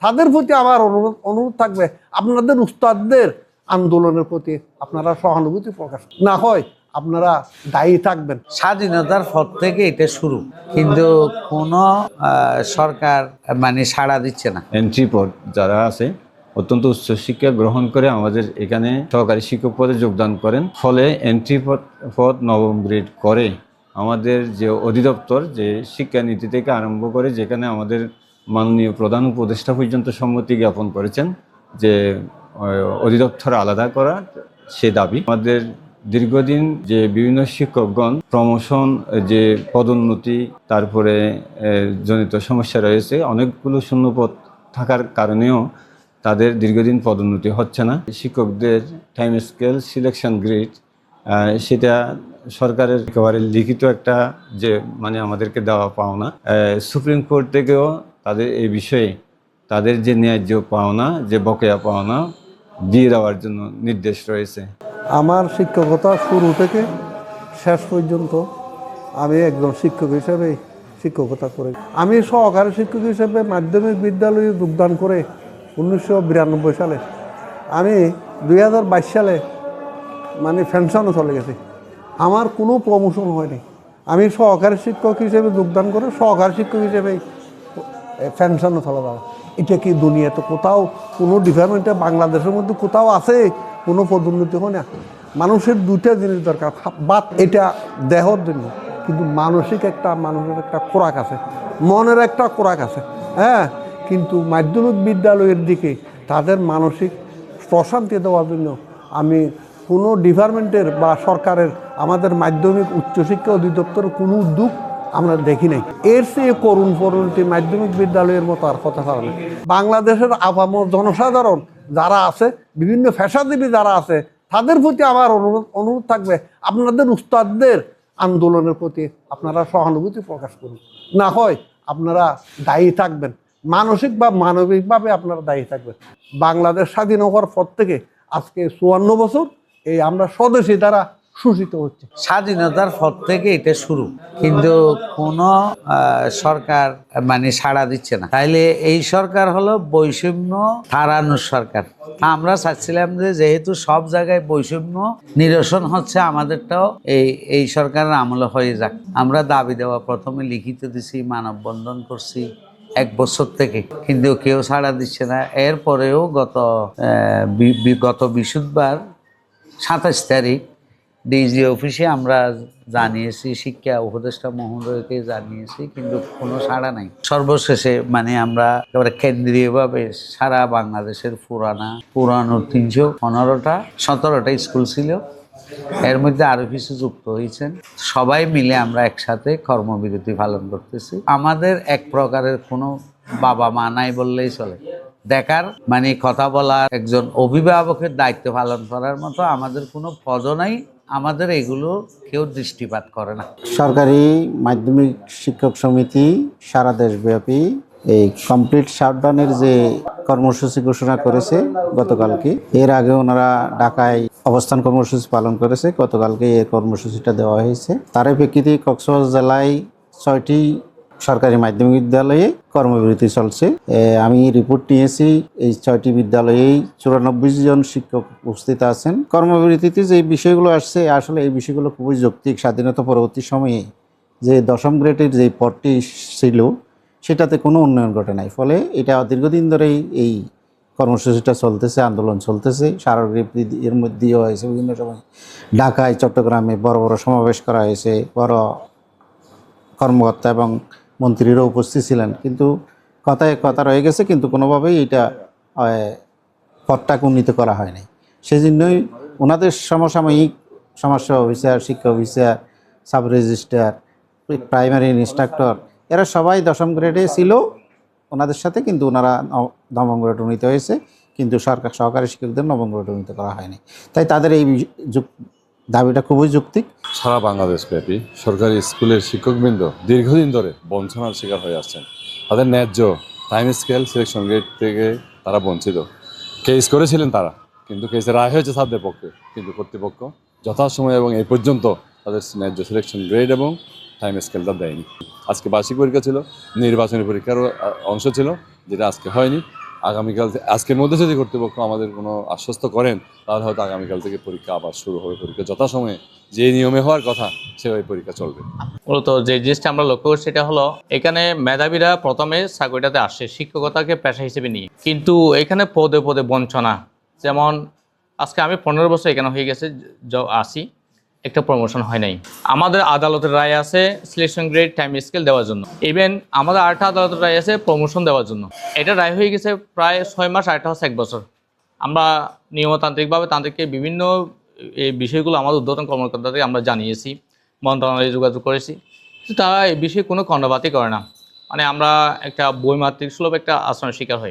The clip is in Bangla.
তাদের প্রতি আমার অনুরোধ থাকবে, আপনাদের উস্তাদদের আন্দোলনের প্রতি আপনারা সহানুভূতি প্রকাশ না হয় আপনারা দায়ী থাকবেন। স্বাধীনতার পর থেকে এটা শুরু, কিন্তু কোনো সরকার মানে সাড়া দিচ্ছে না। এন্ট্রি পদ যারা আছে অত্যন্ত উচ্চশিক্ষা গ্রহণ করে আমাদের এখানে সহকারী শিক্ষক পদে যোগদান করেন। ফলে এন্ট্রি পদ নবম গ্রেড করে আমাদের যে অধিদপ্তর, যে শিক্ষানীতি থেকে আরম্ভ করে যেখানে আমাদের মাননীয় প্রধান উপদেষ্টা পর্যন্ত সম্মতি জ্ঞাপন করেছেন যে অধিদপ্তর আলাদা করা, সে দাবি আমাদের দীর্ঘদিন যে বিভিন্ন শিক্ষকগণ প্রমোশন, যে পদোন্নতি, তারপরে জনিত সমস্যা রয়েছে, অনেকগুলো শূন্যপদ থাকার কারণেও তাদের দীর্ঘদিন পদোন্নতি হচ্ছে না। শিক্ষকদের টাইম স্কেল সিলেকশন গ্রেড সেটা সরকারের একেবারে লিখিত একটা যে মানে আমাদেরকে দেওয়া পাওনা, সুপ্রিম কোর্ট থেকেও তাদের এই বিষয়ে তাদের যে ন্যায্য পাওনা, যে বকেয়া পাওনা দিয়ে দেওয়ার জন্য নির্দেশ রয়েছে। আমার শিক্ষকতা শুরু থেকে শেষ পর্যন্ত আমি একজন শিক্ষক হিসেবে শিক্ষকতা করে, আমি সহকারী শিক্ষক হিসেবে মাধ্যমিক বিদ্যালয়ে যোগদান করে 1992 সালে, আমি 2022 সালে মানে পেনশনও চলে গেছি। আমার কোনো প্রমোশন হয়নি। আমি সহকারী শিক্ষক হিসেবে যোগদান করে সহকারী শিক্ষক হিসেবে পেনশনও চলে যাওয়া। এটা কি দুনিয়াতে কোথাও কোনো ডিপার্টমেন্টে বাংলাদেশের মধ্যে কোথাও আছে কোনো পদোন্নতি হয় না? মানুষের দুইটা জিনিস দরকার, বাদ এটা দেহর জন্য, কিন্তু মানুষের একটা খোরাক আছে, মনের একটা খোরাক আছে। হ্যাঁ, কিন্তু মাধ্যমিক বিদ্যালয়ের দিকে তাদের মানসিক প্রশান্তি দেওয়ার জন্য আমি কোনো ডিপার্টমেন্টের বা সরকারের আমাদের মাধ্যমিক উচ্চশিক্ষা অধিদপ্তরের কোনো উদ্যোগ আমরা দেখি নাই। এর চেয়ে করুণ পরিণতি মাধ্যমিক বিদ্যালয়ের মতো আর কথা পারে না। বাংলাদেশের আপামর জনসাধারণ যারা আছে, বিভিন্ন পেশাজীবী যারা আছে, তাদের প্রতি আমার অনুরোধ থাকবে, আপনাদের উস্তাদদের আন্দোলনের প্রতি আপনারা সহানুভূতি প্রকাশ করুন, না হয় আপনারা দায়ী থাকবেন, মানসিক বা মানবিকভাবে আপনারা দায়ী থাকবেন। বাংলাদেশ স্বাধীন হওয়ার পর থেকে আজকে 54 বছর এই আমরা স্বদেশী দ্বারা শোষিত হচ্ছে। স্বাধীনতার পর থেকে এটা শুরু, কিন্তু কোনো সরকার মানে সাড়া দিচ্ছে না। তাইলে এই সরকার হলো বৈষম্য হারানোর সরকার। আমরা চাচ্ছিলাম যে যেহেতু সব জায়গায় বৈষম্য নিরসন হচ্ছে, আমাদেরটাও এই সরকারের আমলে হয়ে যাক। আমরা দাবি দেওয়া প্রথমে লিখিত দিছি, মানববন্ধন করছি 1 বছর থেকে, কিন্তু কেউ সাড়া দিচ্ছে না। এরপরেও গত বৃহস্পতিবার 27 তারিখ ডিজি অফিসে আমরা জানিয়েছি, শিক্ষা উপদেষ্টা মহোদয়কে জানিয়েছি, কিন্তু কোনো সাড়া নাই। সর্বশেষে মানে আমরা একেবারে কেন্দ্রীয়ভাবে সারা বাংলাদেশের পুরানো 315টা 17টা স্কুল ছিল, এর মধ্যে আরো কিছু যুক্ত হয়েছেন, সবাই মিলে আমরা একসাথে কর্মবিরতি পালন করতেছি। আমাদের এক প্রকারের কোনো বাবা মা নাই বললেই চলে, দেখার মানে কথা বলার, একজন অভিভাবকের দায়িত্ব পালন করার মতো আমাদের কোনো পদও নাই। আমাদের এগুলো কেউ দৃষ্টিপাত করে না। সরকারি মাধ্যমিক শিক্ষক সমিতি সারা দেশব্যাপী এই কমপ্লিট শাটডাউনের যে কর্মসূচি ঘোষণা করেছে গতকালকে, এর আগে ওনারা ঢাকায় অবস্থান কর্মসূচি পালন করেছে, গতকালকে এই কর্মসূচিটা দেওয়া হয়েছে। তারই প্রেক্ষিতে কক্সবাজার জেলায় 6টি সরকারি মাধ্যমিক বিদ্যালয়ে কর্মবিরতি চলছে। আমি রিপোর্ট নিয়েছি, এই 6টি বিদ্যালয়েই 94 জন শিক্ষক উপস্থিত আছেন। কর্মবিরতিতে যে বিষয়গুলো আসছে, আসলে এই বিষয়গুলো খুবই যৌক্তিক। স্বাধীনতা পরবর্তী সময়ে যে 10ম গ্রেডের যে পদটি ছিল সেটাতে কোনো উন্নয়ন ঘটে নাই, ফলে এটা দীর্ঘদিন ধরেই এই কর্মসূচিটা চলতেছে, আন্দোলন চলতেছে। স্মারকলিপি এর মধ্যেও হয়েছে, বিভিন্ন সময় ঢাকায় চট্টগ্রামে বড় বড় সমাবেশ করা হয়েছে, বড় কর্মকর্তা এবং মন্ত্রীরাও উপস্থিত ছিলেন, কিন্তু কথায় কথা রয়ে গেছে, কিন্তু কোনোভাবেই এটা পদটাকে উন্নীত করা হয়নি। সেই জন্যই ওনাদের সমসাময়িক সমস্যা অফিসার, শিক্ষা officer, sub registrar, primary instructor, এরা সবাই 10ম গ্রেডে ছিল ওনাদের সাথে, কিন্তু ওনারা 9ম গ্রেড উন্নীত হয়েছে, কিন্তু সহকারী শিক্ষকদের 9ম গ্রেড উন্নীত করা হয়নি। তাই তাদের এই দাবিটা খুবই যৌক্তিক। সারা বাংলাদেশব্যাপী সরকারি স্কুলের শিক্ষকবৃন্দ দীর্ঘদিন ধরে বঞ্চনার শিকার হয়ে আসছেন। তাদের ন্যায্য টাইম স্কেল সিলেকশন গ্রেড থেকে তারা বঞ্চিত। কেস করেছিলেন তারা, কিন্তু কেসের রায় হয়েছে তাদের পক্ষে, কিন্তু কর্তৃপক্ষ যথাসময়ে এবং এই পর্যন্ত তাদের ন্যায্য সিলেকশন গ্রেড এবং টাইম স্কেলটা দেয়নি। আজকে বার্ষিক পরীক্ষা ছিল, নির্বাচনী পরীক্ষারও অংশ ছিল, যেটা আজকে হয়নি। আগামীকাল আজকের মধ্যে যদি কর্তৃপক্ষ আমাদের কোনো আশ্বস্ত করেন, তাহলে হয়তো আগামীকাল থেকে পরীক্ষা আবার শুরু হবে। পরীক্ষা যথাসময়ে যে নিয়মে হওয়ার কথা সেভাবে পরীক্ষা চলবে। মূলত যে জিনিসটা আমরা লক্ষ্য করছি সেটা হলো, এখানে মেধাবীরা প্রথমে চাকরিটাতে আসে শিক্ষকতাকে পেশা হিসেবে নিয়ে, কিন্তু এখানে পদে পদে বঞ্চনা। যেমন আজকে আমি 15 বছর এখানে হয়ে গেছে আসি, একটা প্রমোশন হয় নাই। আমাদের আদালতের রায় আছে সিলেকশন গ্রেড টাইম স্কেল দেওয়ার জন্য, ইভেন আমাদের আরেকটা আদালতের রায় আছে প্রমোশন দেওয়ার জন্য। এটা রায় হয়ে গেছে প্রায় 6 মাস, আরেকটা হচ্ছে 1 বছর। আমরা নিয়মতান্ত্রিকভাবে তাদেরকে বিভিন্ন এই বিষয়গুলো আমাদের ঊর্ধ্বতন কর্মকর্তাদের আমরা জানিয়েছি, মন্ত্রণালয়ে যোগাযোগ করেছি, কিন্তু তারা এই বিষয়ে কোনো কর্ণপাতই করে না। মানে আমরা একটা বইমাত্রিক সুলভ একটা আচরণের শিকার হই।